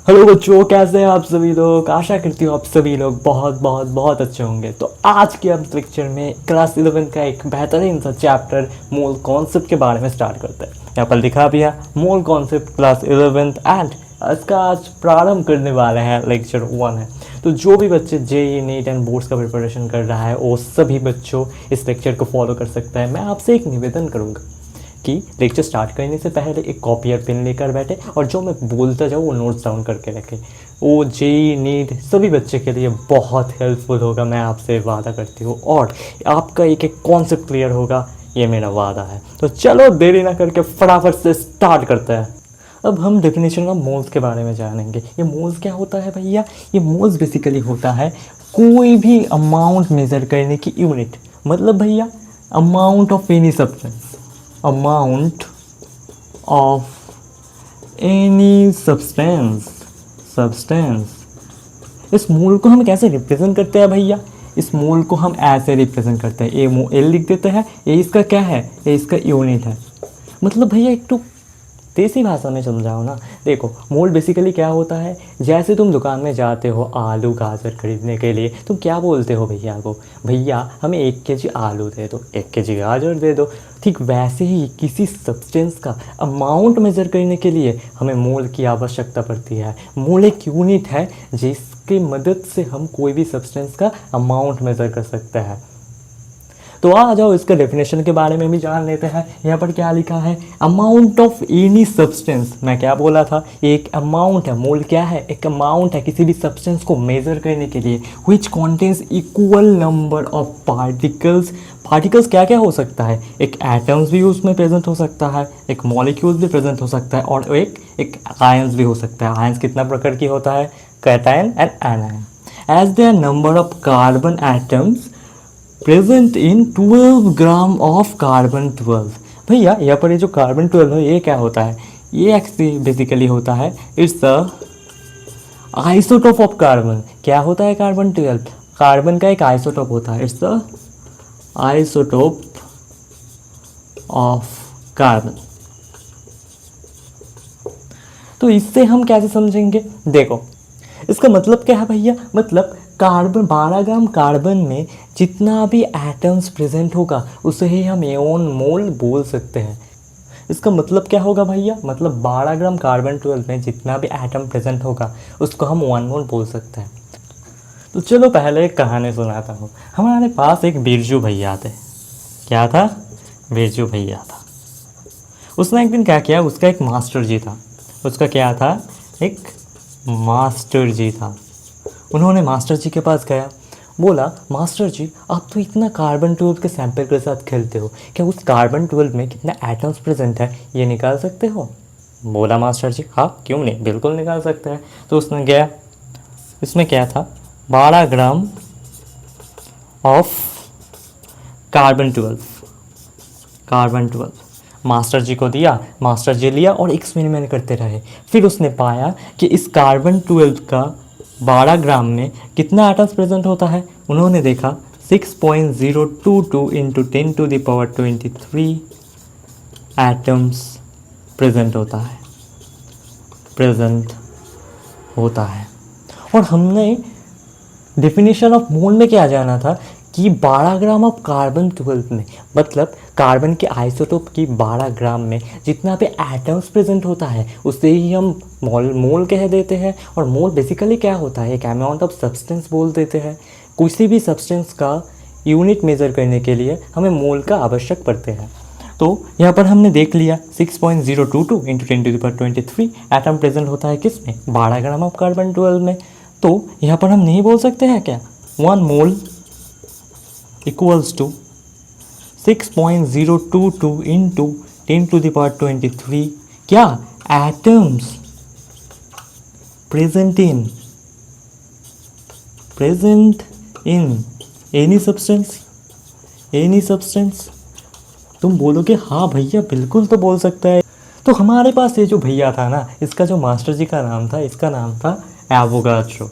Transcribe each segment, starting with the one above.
Hello बच्चों, कैसे हैं आप सभी लोग। आशा करती हूँ आप सभी लोग बहुत बहुत बहुत अच्छे होंगे। तो आज के हम लेक्चर में क्लास 11 का एक बेहतरीन सा चैप्टर मोल कॉन्सेप्ट के बारे में स्टार्ट करते हैं। यहाँ पर लिखा भी है मोल कॉन्सेप्ट क्लास 11 एंड इसका आज प्रारंभ करने वाले हैं। लेक्चर 1 है। तो जो भी बच्चे जेई नीट एंड बोर्ड्स का प्रिपरेशन कर रहा है वो सभी बच्चों इस लेक्चर को फॉलो कर सकता है। मैं आपसे एक निवेदन करूँगा कि लेक्चर स्टार्ट करने से पहले एक कॉपी और पेन लेकर बैठे और जो मैं बोलता जाऊँ वो नोट्स डाउन करके रखें। वो जेई नीट सभी बच्चे के लिए बहुत हेल्पफुल होगा, मैं आपसे वादा करती हूँ। और आपका एक एक कॉन्सेप्ट क्लियर होगा, ये मेरा वादा है। तो चलो देरी ना करके फटाफट से स्टार्ट करते हैं। अब हम डेफिनेशन ऑफ मोल्स के बारे में जानेंगे। ये मोल्स क्या होता है भैया? ये मोल्स बेसिकली होता है कोई भी अमाउंट मेज़र करने की यूनिट। मतलब भैया amount of any substance, amount of any substance। इस मोल को हम कैसे रिप्रेजेंट करते हैं भैया? इस मोल को हम ऐसे रिप्रेजेंट करते हैं, एल लिख देते हैं। ये इसका क्या है? ये इसका यूनिट है। मतलब भैया एक तो देसी भाषा में समझाओ ना। देखो मोल बेसिकली क्या होता है, जैसे तुम दुकान में जाते हो आलू गाजर खरीदने के लिए, तुम क्या बोलते हो भैया को? भैया हमें 1 kg आलू दे दो, 1 kg गाजर दे दो। ठीक वैसे ही किसी सब्सटेंस का अमाउंट मेज़र करने के लिए हमें मोल की आवश्यकता पड़ती है। मोल एक यूनिट है जिसकी मदद से हम कोई भी सब्सटेंस का अमाउंट मेज़र कर सकते हैं। तो आ जाओ इसका डेफिनेशन के बारे में भी जान लेते हैं। यहाँ पर क्या लिखा है? Amount of any substance. मैं क्या बोला था? एक अमाउंट है। मोल क्या है? एक अमाउंट है किसी भी सब्सटेंस को मेज़र करने के लिए which contains equal number of particles. Particles क्या क्या हो सकता है? एक एटम्स भी उसमें प्रेजेंट हो सकता है, एक मॉलिक्यूल्स भी प्रेजेंट हो सकता है और एक आयंस भी हो सकता है। आयंस कितना प्रकार की होता है? Cation and anion. As their number of carbon atoms present in 12 gram of carbon 12। भैया यहाँ पर ये जो कार्बन 12 है ये क्या होता है? ये एक्चुअली बेसिकली होता है it's the isotope of carbon. क्या होता है कार्बन 12? कार्बन का एक आइसोटोप होता है। It's the isotope of carbon. तो इससे हम कैसे समझेंगे? देखो इसका मतलब क्या है भैया? मतलब कार्बन 12 ग्राम कार्बन में जितना भी एटम्स प्रेजेंट होगा उसे ही हम एन मोल बोल सकते हैं। इसका मतलब क्या होगा भैया? मतलब 12 ग्राम कार्बन 12 में जितना भी एटम प्रेजेंट होगा उसको हम 1 मोल बोल सकते हैं। तो चलो पहले एक कहानी सुनाता हूँ। हमारे पास एक बिरजू भैया थे। क्या था? बिरजू भैया था। उसने एक दिन क्या किया, उसका एक मास्टर जी था। उसका क्या था? एक मास्टर जी था। उन्होंने मास्टर जी के पास गया, बोला मास्टर जी आप तो इतना कार्बन 12 के सैंपल के साथ खेलते हो, क्या उस कार्बन 12 में कितना एटम्स प्रेजेंट है ये निकाल सकते हो? बोला मास्टर जी हाँ क्यों नहीं, बिल्कुल निकाल सकते हैं। तो उसने गया, इसमें क्या था? 12 gram of carbon 12, carbon 12 master जी को दिया। मास्टर जी लिया और एक्सपेरिमेंट करते रहे। फिर उसने पाया कि इस कार्बन 12 का 12 ग्राम में कितना एटम्स प्रेजेंट होता है। उन्होंने देखा 6.022 इंटू 10⁻23 एटम्स प्रेजेंट होता है, प्रेजेंट होता है। और हमने डेफिनेशन ऑफ मोल में क्या जाना था कि 12 ग्राम ऑफ कार्बन 12 में, मतलब कार्बन के आइसोटोप की 12 ग्राम में जितना भी एटम्स प्रेजेंट होता है उसे ही हम मोल कह देते हैं। और मोल बेसिकली क्या होता है? एक अमाउंट ऑफ सब्सटेंस बोल देते हैं। किसी भी सब्सटेंस का यूनिट मेज़र करने के लिए हमें मोल का आवश्यक पड़ते हैं। तो यहाँ पर हमने देख लिया 6.022 इंटू 10⁻23 एटम प्रेजेंट होता है किसमें? 12 ग्राम ऑफ कार्बन 12 में। तो यहाँ पर हम नहीं बोल सकते हैं क्या 1 मोल इक्वल्स टू 6.022 इंटू 10⁻23 क्या? Atoms present in any substance, any substance. तुम बोलोगे हाँ भैया बिल्कुल तो बोल सकता है। तो हमारे पास ये जो भैया था ना, इसका जो मास्टर जी का नाम था, इसका नाम था एवोगाड्रो।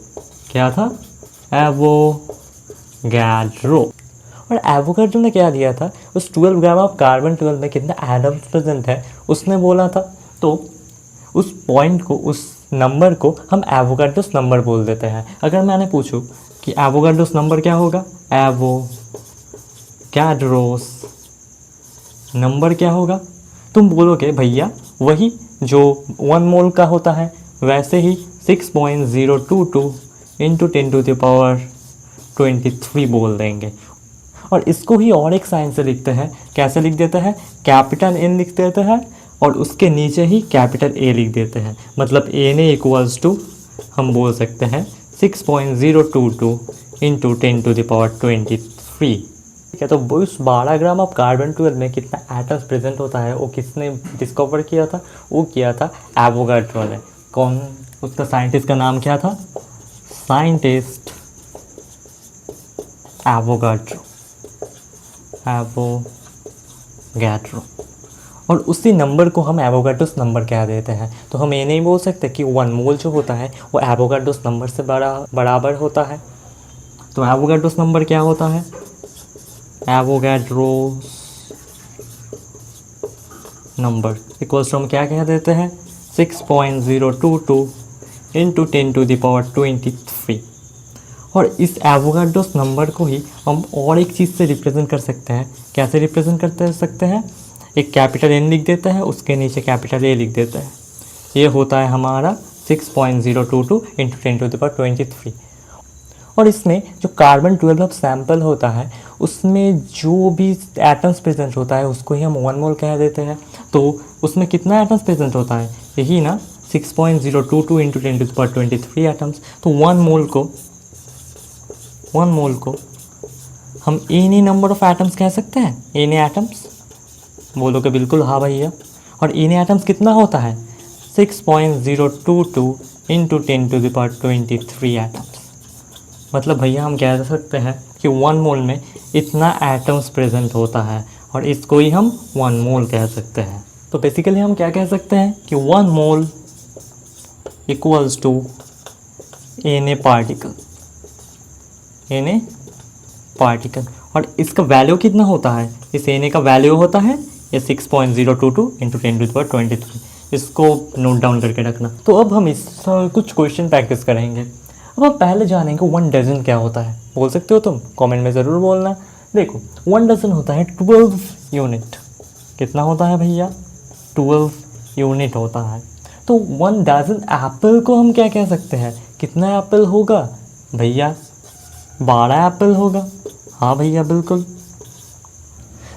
क्या था? एवोगाड्रो। और एवोगाड्रो ने क्या दिया था? उस 12 ग्राम ऑफ कार्बन 12 में कितना एटम्स प्रेजेंट है उसने बोला था। तो उस पॉइंट को, उस नंबर को हम एवोगाड्रोस नंबर बोल देते हैं। अगर मैंने पूछूं कि एवोगाड्रोस नंबर क्या होगा, एवोगाड्रोस नंबर क्या होगा, तुम बोलोगे भैया वही जो 1 मोल का होता है, वैसे ही 6.022 इंटू 10⁻23 बोल देंगे। और इसको ही और एक साइन से लिखते हैं, कैसे लिख देते हैं, कैपिटल N लिख देते हैं और उसके नीचे ही कैपिटल A लिख देते हैं। मतलब Na इक्वल्स टू हम बोल सकते हैं 6.022 इंटू 10⁻23। ठीक है, तो उस 12 ग्राम ऑफ कार्बन 12 में कितना एटम्स प्रेजेंट होता है वो किसने डिस्कवर किया था, वो किया था एवोगाड्रो ने। कौन, उसका साइंटिस्ट का नाम क्या था, साइंटिस्ट एवोगाड्रो। और उसी नंबर को हम एवोगाड्रोस नंबर कह देते हैं। तो हम ये नहीं बोल सकते कि 1 मोल जो होता है वो एवोगाड्रोस नंबर से बराबर होता है। तो एवोगाड्रोस नंबर क्या होता है, एवोगाड्रोस नंबर इक्वल्स टू हम क्या कह देते हैं, 6.022 इंटू 10⁻23। और इस एवोगाड्रोस नंबर को ही हम और एक चीज़ से रिप्रेजेंट कर सकते हैं। कैसे रिप्रेजेंट कर सकते हैं, एक कैपिटल N लिख देता है, उसके नीचे कैपिटल A लिख देता है। ये होता है हमारा 6.022 इंटू 10⁻23। और इसमें जो कार्बन 12 सैंपल होता है उसमें जो भी एटम्स प्रेजेंट होता है उसको ही हम 1 मोल कह देते हैं। तो उसमें कितना एटम्स प्रेजेंट होता है, यही ना 6.022 इंटू 10⁻23 एटम्स। तो 1 मोल को हम एनी नंबर ऑफ एटम्स कह सकते हैं, एनी एटम्स। बोलोगे बिल्कुल हाँ भैया। और एनी एटम्स कितना होता है, 6.022 इंटू 10⁻23 एटम्स। मतलब भैया हम कह सकते हैं कि 1 मोल में इतना एटम्स प्रेजेंट होता है और इसको ही हम 1 मोल कह सकते हैं। तो बेसिकली हम क्या कह सकते हैं कि 1 mole equals to N A particle. और इसका वैल्यू कितना होता है, इस एन ए का वैल्यू होता है ये 6.022 इंटू 10⁻23। इसको नोट डाउन करके रखना। तो अब हम इस कुछ क्वेश्चन प्रैक्टिस करेंगे। अब हम पहले जानेंगे 1 डजन क्या होता है। बोल सकते हो तुम, कमेंट में ज़रूर बोलना। देखो 1 डजन होता है 12 यूनिट। कितना होता है भैया, 12 यूनिट होता है। तो 1 डजन एप्पल को हम क्या कह सकते हैं, कितना एप्पल होगा भैया, 12 एप्पल होगा। हाँ भैया बिल्कुल।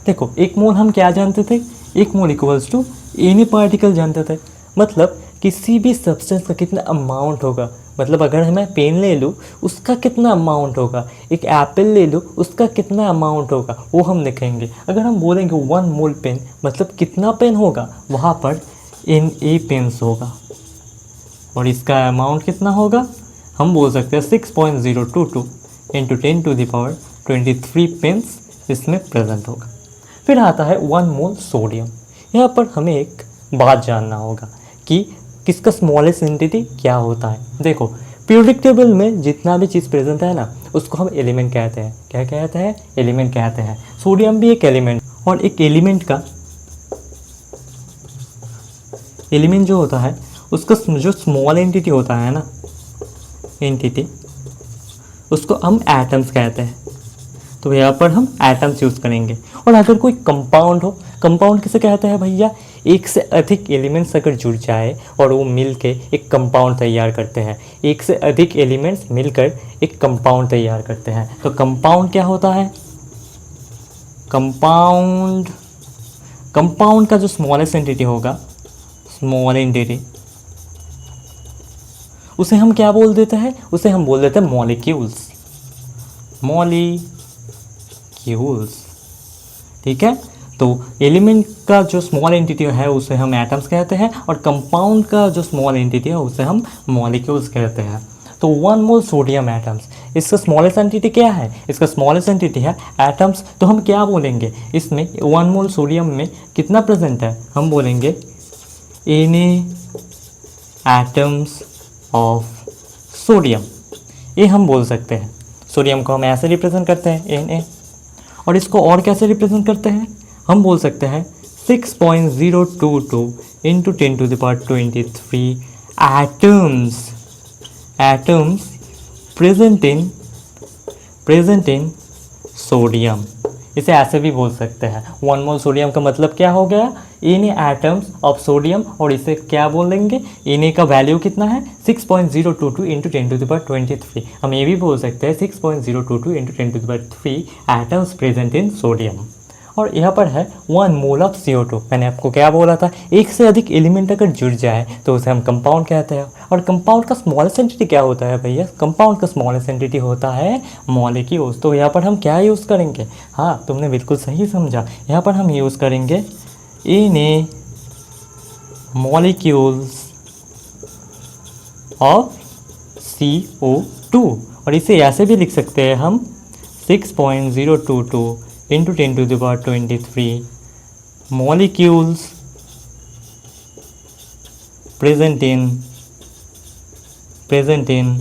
देखो 1 मोल हम क्या जानते थे, 1 mole equals to any particle जानते थे। मतलब किसी भी सब्सटेंस का कितना अमाउंट होगा, मतलब अगर मैं पेन ले लूँ उसका कितना अमाउंट होगा, एक एप्पल ले लूँ उसका कितना अमाउंट होगा, वो हम लिखेंगे। अगर हम बोलेंगे 1 मोल पेन मतलब कितना पेन होगा, वहाँ पर Na पेन्स होगा और इसका अमाउंट कितना होगा, हम बोल सकते हैं 6.022 इंटू 10⁻23 पेन्स इसमें प्रेजेंट होगा। फिर आता है 1 मोल सोडियम। यहाँ पर हमें एक बात जानना होगा कि किसका स्मॉलेस्ट एंटिटी क्या होता है। देखो पीरियोडिक टेबल में जितना भी चीज़ प्रेजेंट है ना उसको हम एलिमेंट कहते हैं। क्या कहते हैं, एलिमेंट कहते हैं। सोडियम भी एक एलिमेंट, और एक एलिमेंट जो होता है उसका जो स्मॉल एंटिटी होता है ना, एंटिटी, उसको हम एटम्स कहते हैं। तो यहाँ पर हम एटम्स यूज़ करेंगे। और अगर कोई कंपाउंड हो, कंपाउंड किसे कहते हैं भैया, एक से अधिक एलिमेंट्स अगर जुड़ जाए और वो मिलके एक कंपाउंड तैयार करते हैं। एक से अधिक एलिमेंट्स मिलकर एक कंपाउंड तैयार करते हैं। तो कंपाउंड क्या होता है, कंपाउंड का जो स्मॉलेस्ट एंटिटी होगा, स्मॉल एंटिटी, उसे हम क्या बोल देते हैं, उसे हम बोल देते हैं मॉलिक्यूल्स। ठीक है। तो एलिमेंट का जो स्मॉल एंटिटी है उसे हम एटम्स कहते हैं और कंपाउंड का जो स्मॉल एंटिटी है उसे हम मॉलिक्यूल्स कहते हैं। तो 1 मोल सोडियम एटम्स, इसका स्मॉलेस्ट एंटिटी क्या है, इसका स्मॉलेस्ट एंटिटी है एटम्स। तो हम क्या बोलेंगे, इसमें 1 मोल सोडियम में कितना प्रेजेंट है, हम बोलेंगे Na एटम्स ऑफ सोडियम। ये हम बोल सकते हैं। सोडियम को हम ऐसे रिप्रेजेंट करते हैं Na, और इसको और कैसे रिप्रेजेंट करते हैं, हम बोल सकते हैं 6.022 into 10⁻23 atoms present in sodium. इसे ऐसे भी बोल सकते हैं, 1 मोल सोडियम का मतलब क्या हो गया, इन एटम्स ऑफ सोडियम, और इसे क्या बोल देंगे, इन का वैल्यू कितना है 6.022 इंटू 10⁻23। हम ये भी बोल सकते हैं 6.022 इंटू 10⁻3 एटम्स प्रेजेंट इन सोडियम। और यहाँ पर है 1 मोल ऑफ CO2। मैंने आपको क्या बोला था, एक से अधिक एलिमेंट अगर जुड़ जाए तो उसे हम कंपाउंड कहते हैं। और कंपाउंड का स्मॉलेस्ट एंटिटी क्या होता है भैया, कंपाउंड का स्मॉलेस्ट एंटिटी होता है मॉलिक्यूल्स। तो यहाँ पर हम क्या यूज़ करेंगे, हाँ तुमने बिल्कुल सही समझा, यहाँ पर हम यूज़ करेंगे इन ए मॉलिक्यूल्स ऑफ CO2। और इसे ऐसे भी लिख सकते हैं हम 6.022 into 10⁻23 molecules present in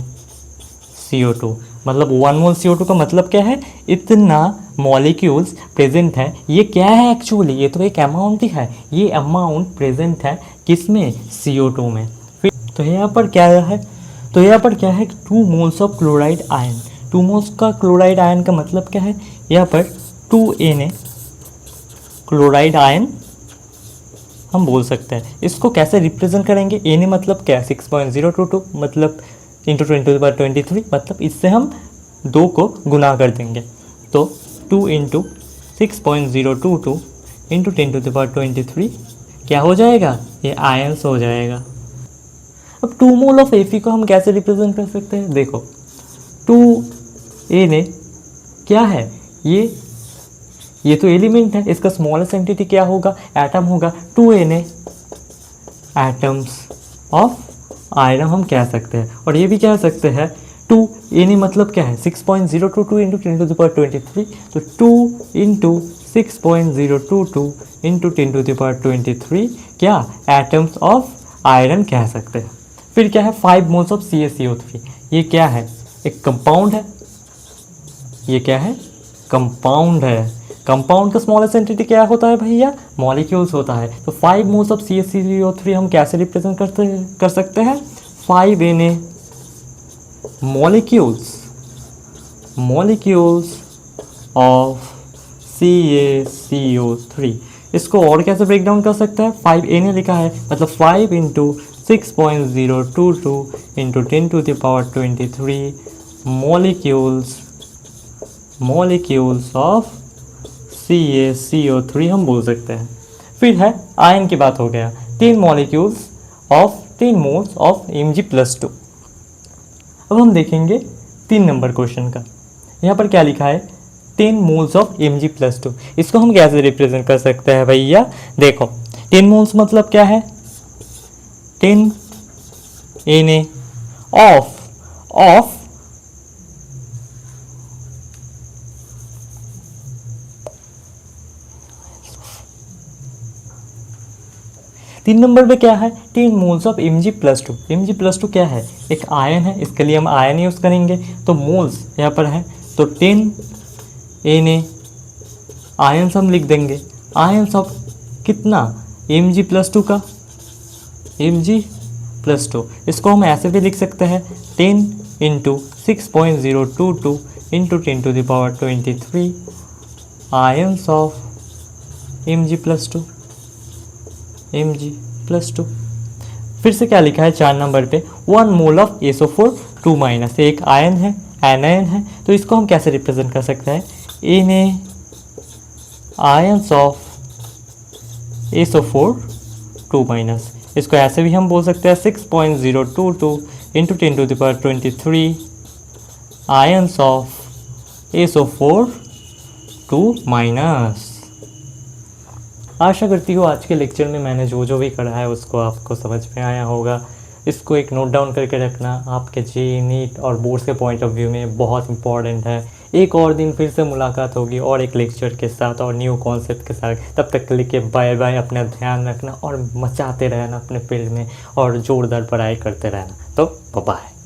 CO2। मतलब 1 मोल CO2 का मतलब क्या है, इतना मॉलिक्यूल्स प्रेजेंट है। ये क्या है एक्चुअली, ये तो एक अमाउंट ही है, ये अमाउंट प्रेजेंट है किसमें, CO2 में। फिर तो यहाँ पर क्या है, 2 moles of chloride ion. 2 moles का क्लोराइड आयन का मतलब क्या है, यहाँ पर 2Na क्लोराइड आयन हम बोल सकते हैं। इसको कैसे रिप्रेजेंट करेंगे, Na मतलब क्या है 6.022 मतलब इंटू 10⁻23, मतलब इससे हम 2 को गुना कर देंगे, तो 2 इंटू 6.022 इंटू 10⁻23 क्या हो जाएगा, ये आयन्स हो जाएगा। अब 2 मोल ऑफ Fe को हम कैसे रिप्रेजेंट कर सकते हैं, देखो 2Na क्या है, ये तो एलिमेंट है, इसका स्मॉलेस्ट एंटिटी क्या होगा, एटम होगा, 2Na एटम्स ऑफ आयरन हम कह सकते हैं। और ये भी कह सकते हैं 2Na मतलब क्या है 6.022 इंटू 10⁻23, तो 2 इंटू 6.022 इंटू 10⁻23 क्या एटम्स ऑफ आयरन कह सकते हैं। फिर क्या है 5 मोल्स ऑफ CaCO3। ये क्या है, एक कंपाउंड है, ये क्या है, कंपाउंड है। कंपाउंड का स्मॉलेस्ट एंटिटी क्या होता है भैया, मॉलिक्यूल्स होता है। तो 5 मोल्स ऑफ CaCO3 हम कैसे रिप्रेजेंट कर सकते हैं, 5Na मॉलिक्यूल्स ऑफ CaCO3। इसको और कैसे ब्रेक डाउन कर सकते हैं, 5Na लिखा है मतलब 5 into 6.022 into 10⁻23 molecules of CaCO3 हम बोल सकते हैं। फिर है आयन की बात हो गया, 3 मोल्स ऑफ Mg+2। अब हम देखेंगे 3 नंबर क्वेश्चन का, यहाँ पर क्या लिखा है 10 मोल्स ऑफ Mg+2। इसको हम कैसे रिप्रेजेंट कर सकते हैं भैया, देखो 10 मोल्स मतलब क्या है, 10Na ऑफ 3 नंबर पे क्या है 10 मोल्स ऑफ Mg+2। Mg+2 क्या है, एक आयन है, इसके लिए हम आयन यूज़ करेंगे, तो मोल्स यहाँ पर है, तो 10Na आयन्स हम लिख देंगे, आयन्स ऑफ कितना Mg+2 का, Mg+2। इसको हम ऐसे भी लिख सकते हैं 10 into 6.022 into 10⁻23 ions of Mg+2। फिर से क्या लिखा है 4 नंबर पे 1 मोल ऑफ SO4 2- एक आयन है, एनायन है, तो इसको हम कैसे रिप्रेजेंट कर सकते हैं, Na आयन्स ऑफ SO4 2-। इसको ऐसे भी हम बोल सकते हैं 6.022 इंटू 10⁻23 आयन्स ऑफ SO4 2-। आशा करती हूँ आज के लेक्चर में मैंने जो भी करा है उसको आपको समझ में आया होगा। इसको एक नोट डाउन करके रखना, आपके JEE नीट और बोर्ड्स के पॉइंट ऑफ व्यू में बहुत इंपॉर्टेंट है। एक और दिन फिर से मुलाकात होगी और एक लेक्चर के साथ और न्यू कॉन्सेप्ट के साथ। तब तक के लिए बाय बाय, अपना ध्यान रखना और मचाते रहना अपने फील्ड में और जोरदार पढ़ाई करते रहना। तो बाय।